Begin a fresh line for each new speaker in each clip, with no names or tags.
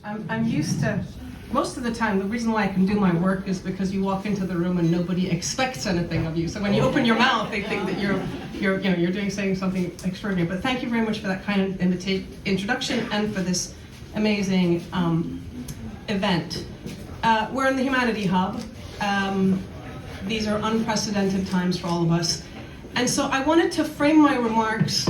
I'm used to, most of the time, the reason why I can do my work is because you walk into the room and nobody expects anything of you. So when you open your mouth, they think that you're saying something extraordinary. But thank you very much for that kind of introduction and for this amazing event. We're in the Humanity Hub. These are unprecedented times for all of us. And so I wanted to frame my remarks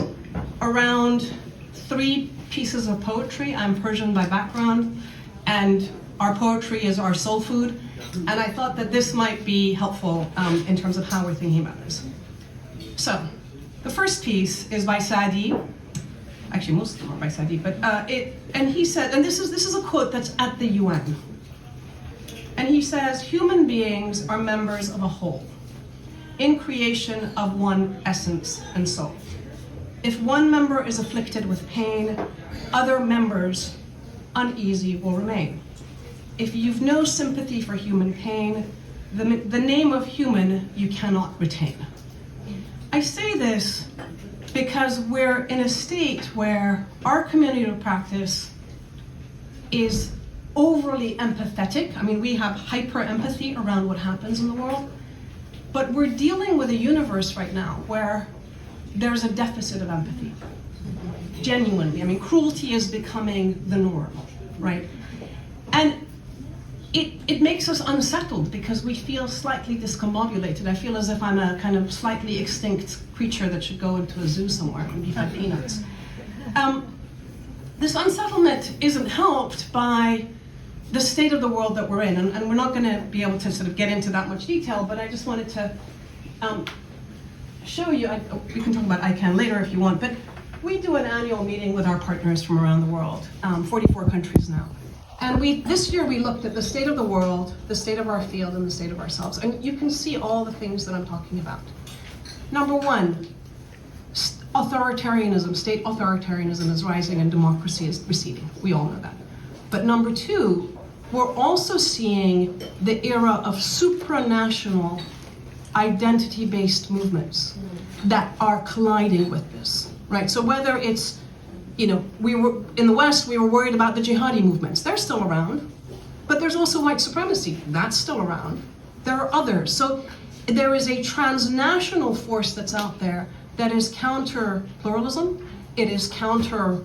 around three pieces of poetry. I'm Persian by background, and our poetry is our soul food. And I thought that this might be helpful in terms of how we're thinking about this. So, the first piece is by Saadi. Actually, most of them are by Saadi, but and he said, and this is a quote that's at the UN. And he says, human beings are members of a whole, in creation of one essence and soul. If one member is afflicted with pain, other members uneasy will remain. If you've no sympathy for human pain, the name of human you cannot retain. I say this because we're in a state where our community of practice is overly empathetic. I mean, we have hyper empathy around what happens in the world, but we're dealing with a universe right now where there's a deficit of empathy. Genuinely, I mean, cruelty is becoming the norm, right? And it makes us unsettled because we feel slightly discombobulated. I feel as if I'm a kind of slightly extinct creature that should go into a zoo somewhere and be fed peanuts. This unsettlement isn't helped by the state of the world that we're in, and we're not going to be able to sort of get into that much detail, but I just wanted to show you, we can talk about ICAN later if you want, but we do an annual meeting with our partners from around the world, 44 countries now. And this year we looked at the state of the world, the state of our field, and the state of ourselves. And you can see all the things that I'm talking about. Number one, authoritarianism, state authoritarianism is rising and democracy is receding. We all know that. But number two, we're also seeing the era of supranational identity-based movements that are colliding with this, right? So whether it's, we were in the West, we were worried about the jihadi movements. They're still around, but there's also white supremacy. That's still around. There are others. So there is a transnational force that's out there that is counter pluralism. It is counter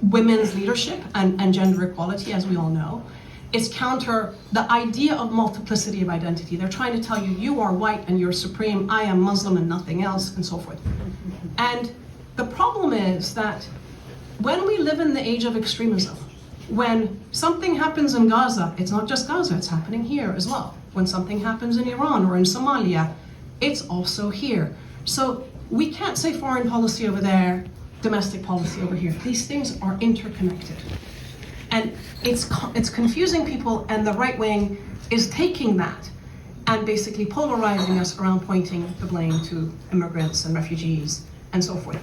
women's leadership and gender equality, as we all know. It's counter the idea of multiplicity of identity. They're trying to tell you, you are white and you're supreme, I am Muslim and nothing else, and so forth. And the problem is that when we live in the age of extremism, when something happens in Gaza, it's not just Gaza, it's happening here as well. When something happens in Iran or in Somalia, it's also here. So we can't say foreign policy over there, domestic policy over here. These things are interconnected. And it's confusing people, and the right wing is taking that and basically polarizing us around pointing the blame to immigrants and refugees and so forth.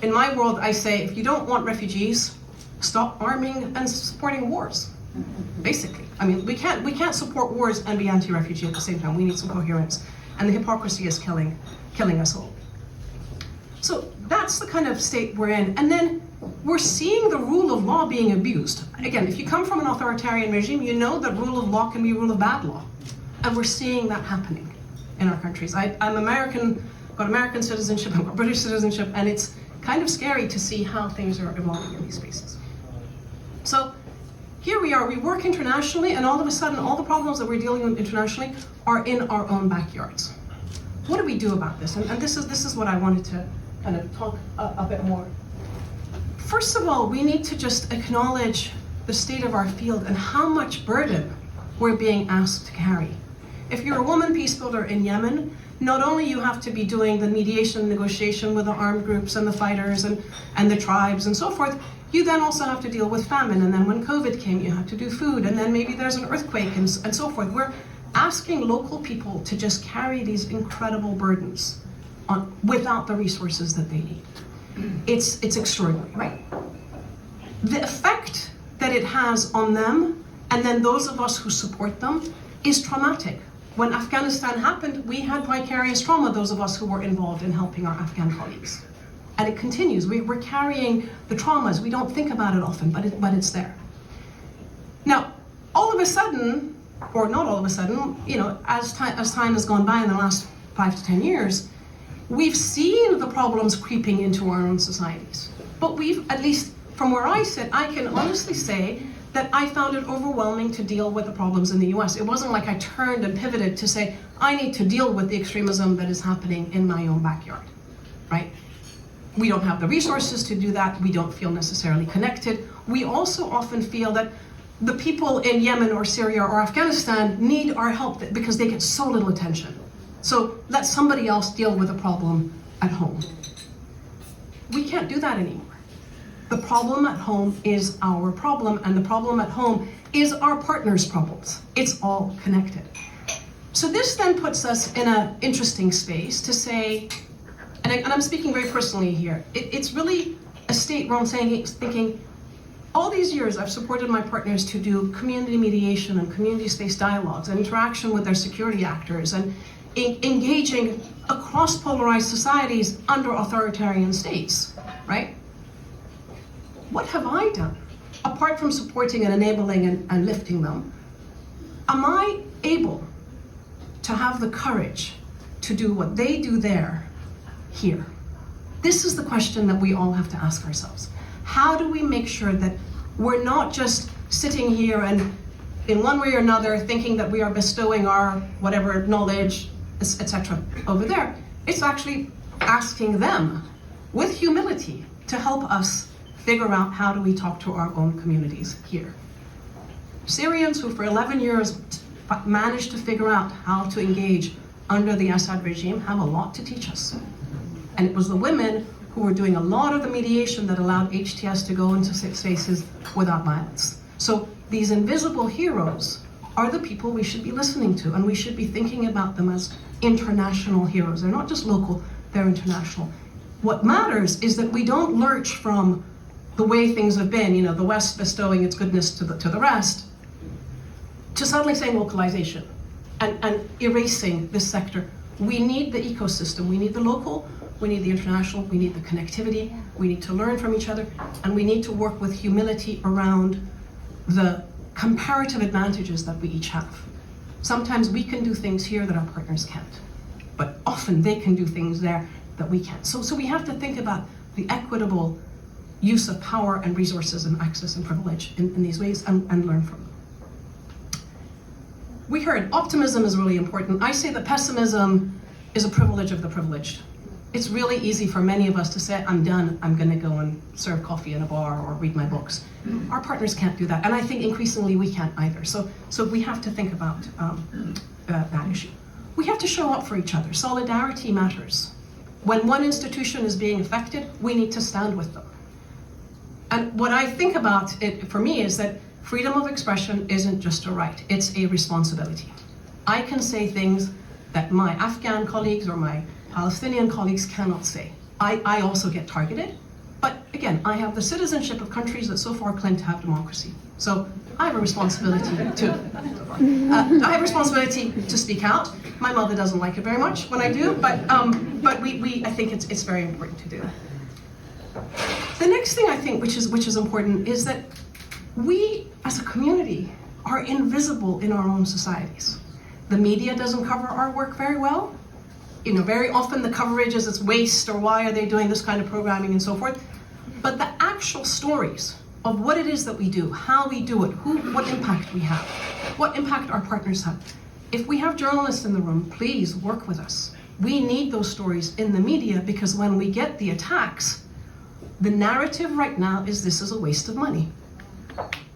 In my world, I say, if you don't want refugees, stop arming and supporting wars, basically. I mean, we can't support wars and be anti-refugee at the same time. We need some coherence, and the hypocrisy is killing us all. So that's the kind of state we're in. And then we're seeing the rule of law being abused. Again, if you come from an authoritarian regime, you know that rule of law can be rule of bad law. And we're seeing that happening in our countries. I'm American, got American citizenship, I've got British citizenship, and it's kind of scary to see how things are evolving in these spaces. So here we are, we work internationally, and all of a sudden, all the problems that we're dealing with internationally are in our own backyards. What do we do about this? And this is what I wanted to kind of talk a bit more. First of all, we need to just acknowledge the state of our field and how much burden we're being asked to carry. If you're a woman peace builder in Yemen, not only you have to be doing the mediation negotiation with the armed groups and the fighters and the tribes and so forth, you then also have to deal with famine. And then when COVID came, you have to do food. And then maybe there's an earthquake and so forth. We're asking local people to just carry these incredible burdens without the resources that they need. It's extraordinary, right? The effect that it has on them, and then those of us who support them, is traumatic. When Afghanistan happened, we had vicarious trauma, those of us who were involved in helping our Afghan colleagues. And it continues. We're carrying the traumas. We don't think about it often, but it's there. Now, all of a sudden, or not all of a sudden, as time has gone by in the last 5 to 10 years, we've seen the problems creeping into our own societies. But we've, at least from where I sit, I can honestly say that I found it overwhelming to deal with the problems in the US. It wasn't like I turned and pivoted to say, I need to deal with the extremism that is happening in my own backyard, right? We don't have the resources to do that. We don't feel necessarily connected. We also often feel that the people in Yemen or Syria or Afghanistan need our help because they get so little attention. So let somebody else deal with the problem at home. We can't do that anymore. The problem at home is our problem, and the problem at home is our partner's problems. It's all connected. So this then puts us in an interesting space to say, and I'm speaking very personally here, it's really a state where I'm thinking, all these years I've supported my partners to do community mediation and community-based dialogues and interaction with their security actors and engaging across polarized societies under authoritarian states, right? What have I done? Apart from supporting and enabling and lifting them, am I able to have the courage to do what they do there, here? This is the question that we all have to ask ourselves. How do we make sure that we're not just sitting here and in one way or another thinking that we are bestowing our whatever knowledge, etc. over there? It's actually asking them with humility to help us figure out how do we talk to our own communities here. Syrians who for 11 years managed to figure out how to engage under the Assad regime have a lot to teach us. And it was the women who were doing a lot of the mediation that allowed HTS to go into spaces without violence. So these invisible heroes are the people we should be listening to, and we should be thinking about them as international heroes. They're not just local, they're international. What matters is that we don't lurch from the way things have been, the West bestowing its goodness to the rest, to suddenly saying localization and erasing this sector. We need the ecosystem, we need the local, we need the international, we need the connectivity, we need to learn from each other, and we need to work with humility around the comparative advantages that we each have. Sometimes we can do things here that our partners can't, but often they can do things there that we can't. So we have to think about the equitable use of power and resources and access and privilege in these ways and learn from them. We heard optimism is really important. I say that pessimism is a privilege of the privileged. It's really easy for many of us to say, I'm done, I'm gonna go and serve coffee in a bar or read my books. Our partners can't do that, and I think increasingly we can't either. So we have to think about that issue. We have to show up for each other. Solidarity matters. When one institution is being affected, we need to stand with them. And what I think about it for me is that freedom of expression isn't just a right, it's a responsibility. I can say things that my Afghan colleagues or my Palestinian colleagues cannot say. I also get targeted, but again, I have the citizenship of countries that so far claim to have democracy. So I have a responsibility to speak out. My mother doesn't like it very much when I do, but I think it's very important to do. The next thing I think which is important is that we as a community are invisible in our own societies. The media doesn't cover our work very well. Very often the coverage is it's waste or why are they doing this kind of programming and so forth. But the actual stories of what it is that we do, how we do it, what impact we have, what impact our partners have. If we have journalists in the room, please work with us. We need those stories in the media because when we get the attacks, the narrative right now is this is a waste of money,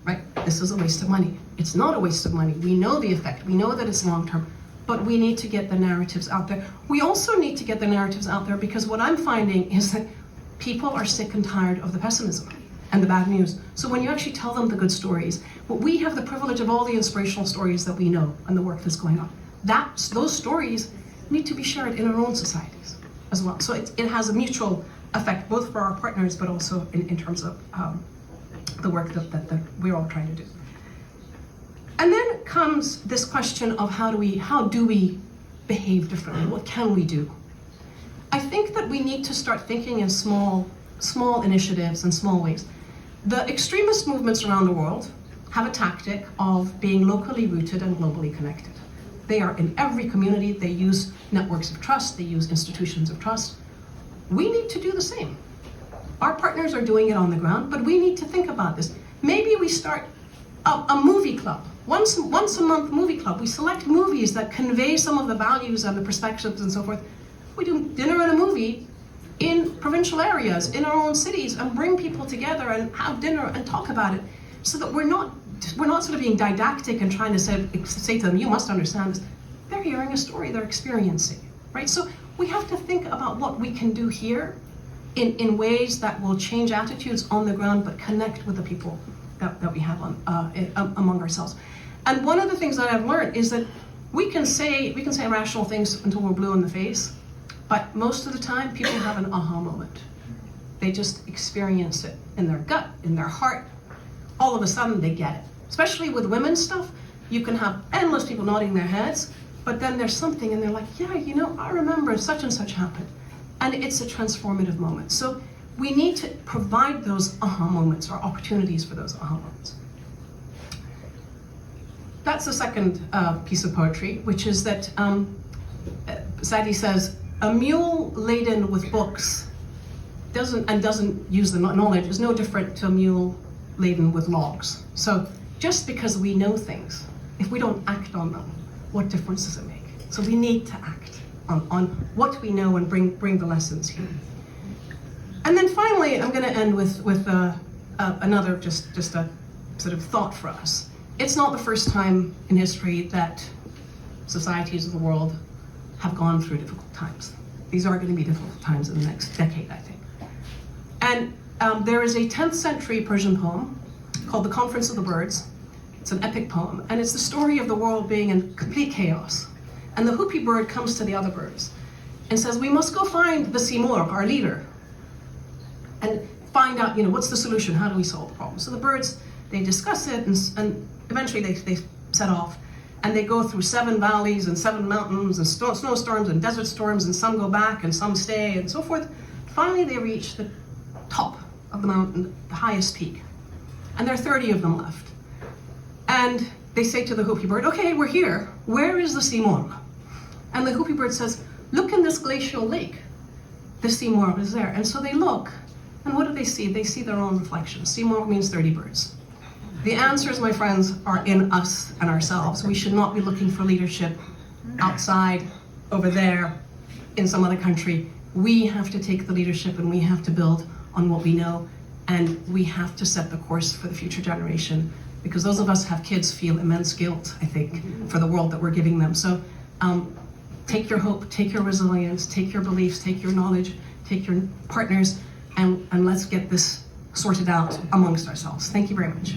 right? This is a waste of money. It's not a waste of money. We know the effect. We know that it's long-term, but we need to get the narratives out there. We also need to get the narratives out there because what I'm finding is that people are sick and tired of the pessimism and the bad news. So when you actually tell them the good stories, we have the privilege of all the inspirational stories that we know and the work that's going on. Those stories need to be shared in our own societies as well. So it has a mutual effect, both for our partners, but also in terms of the work that we're all trying to do. And then comes this question of how do we behave differently? What can we do? I think that we need to start thinking in small initiatives and small ways. The extremist movements around the world have a tactic of being locally rooted and globally connected. They are in every community. They use networks of trust. They use institutions of trust. We need to do the same. Our partners are doing it on the ground, but we need to think about this. Maybe we start a movie club, once a month movie club. We select movies that convey some of the values and the perspectives and so forth. We do dinner and a movie in provincial areas, in our own cities, and bring people together and have dinner and talk about it, so that we're not sort of being didactic and trying to say to them, you must understand this. They're hearing a story, they're experiencing, right? So we have to think about what we can do here in ways that will change attitudes on the ground, but connect with the people that we have among ourselves. And one of the things that I've learned is that we can say rational things until we're blue in the face, but most of the time people have an aha moment. They just experience it in their gut, in their heart. All of a sudden they get it. Especially with women's stuff, you can have endless people nodding their heads, but then there's something and they're like, yeah, you know, I remember such and such happened. And it's a transformative moment. So we need to provide those aha moments or opportunities for those aha moments. That's the second piece of poetry, which is that Sadie says, a mule laden with books doesn't use the knowledge is no different to a mule laden with logs. So just because we know things, if we don't act on them, what difference does it make? So we need to act on what we know and bring the lessons here. And then finally, I'm going to end with another just a sort of thought for us. It's not the first time in history that societies of the world have gone through difficult times. These are going to be difficult times in the next decade, I think. And there is a 10th century Persian poem called The Conference of the Birds. It's an epic poem, and it's the story of the world being in complete chaos. And the hoopie bird comes to the other birds and says, we must go find the Seymour, our leader, and find out, what's the solution? How do we solve the problem? So the birds, they discuss it, and eventually they set off, and they go through 7 valleys and 7 mountains and snowstorms and desert storms, and some go back and some stay and so forth. Finally, they reach the top of the mountain, the highest peak, and there are 30 of them left. And they say to the hoopie bird, okay, we're here. Where is the Seymour? And the hoopie bird says, look in this glacial lake. The Seymour is there. And so they look, and what do they see? They see their own reflection. Seymour means 30 birds. The answers, my friends, are in us and ourselves. We should not be looking for leadership outside, over there, in some other country. We have to take the leadership, and we have to build on what we know, and we have to set the course for the future generation, because those of us who have kids feel immense guilt, I think, for the world that we're giving them. So take your hope, take your resilience, take your beliefs, take your knowledge, take your partners, and let's get this sorted out amongst ourselves. Thank you very much.